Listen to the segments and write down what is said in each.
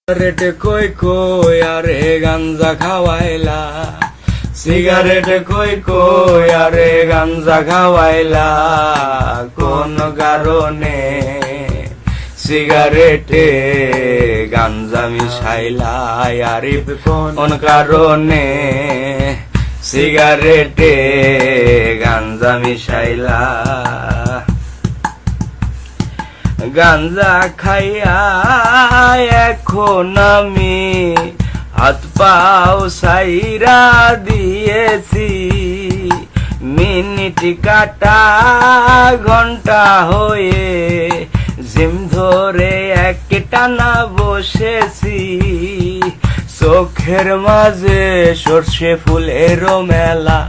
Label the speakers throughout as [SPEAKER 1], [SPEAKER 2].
[SPEAKER 1] Cigarette কই কই আরে গাঞ্জা খাওয়াইলা, সিগারেট কই কই আরে গাঞ্জা খাওয়াইলা, কোন কারণে সিগারেটে গাঞ্জা মিশাইলা, আরে কোন কারণে সিগারেটে গাঞ্জা মিশাইলা। গাঞ্জা খাইয়া এখন আমি হাত পাও সাইরা দিয়েছি, মিনিট কাটা ঘন্টা হয়ে জিম ধরে এক টানা বসেছি, চোখের মাঝে সর্ষে ফুলেরও মেলা,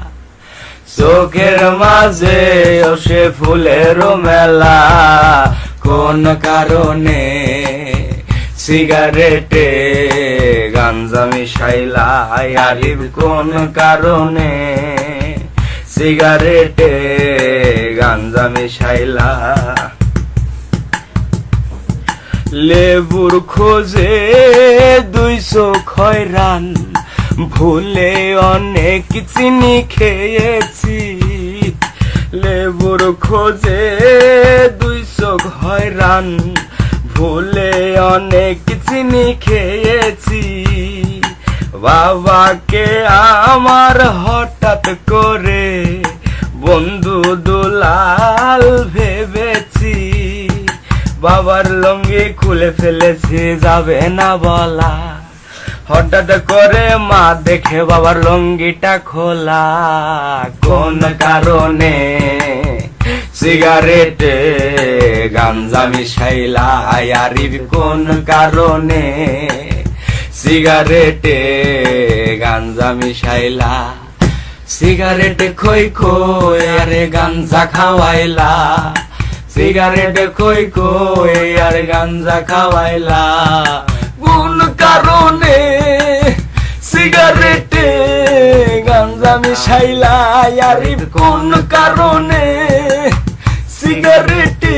[SPEAKER 1] চোখের মাঝে সর্ষে ফুলেরও মেলা, কোন কারণে সিগারেটে গাঞ্জা মিশাইলা, আরে কোন কারণে সিগারেটে গাঞ্জা মিশাইলা। লেবুর খোঁজে 200 খয়রান, ভুলে অনেক চিনি খেয়েছি, লেবুর খোঁজে 200 খয়রান, ভুলে অনেক চিনি খেয়েছি, বাবাকে আমার হঠাৎ করে বন্ধু দুলাল ভেবেছি, বাবার লুঙ্গি খুলে ফেলেছি যাবে না বলা, হঠাৎ করে মা দেখে বাবার লুঙ্গিটা খোলা, কোন কারণে সিগারেটে গাঞ্জা মিশাইলা, আরে কোন কারণে সিগারেটে গাঞ্জা মিশাইলা। সিগারেট কই কই আরে গাঞ্জা খাওয়াইলা, সিগারেট কই কই আরে গাঞ্জা খাওয়াইলা, কোন কারণে সিগারেটে গাঞ্জা মিশাইলা, আরে কোন কারণে সিগারেটে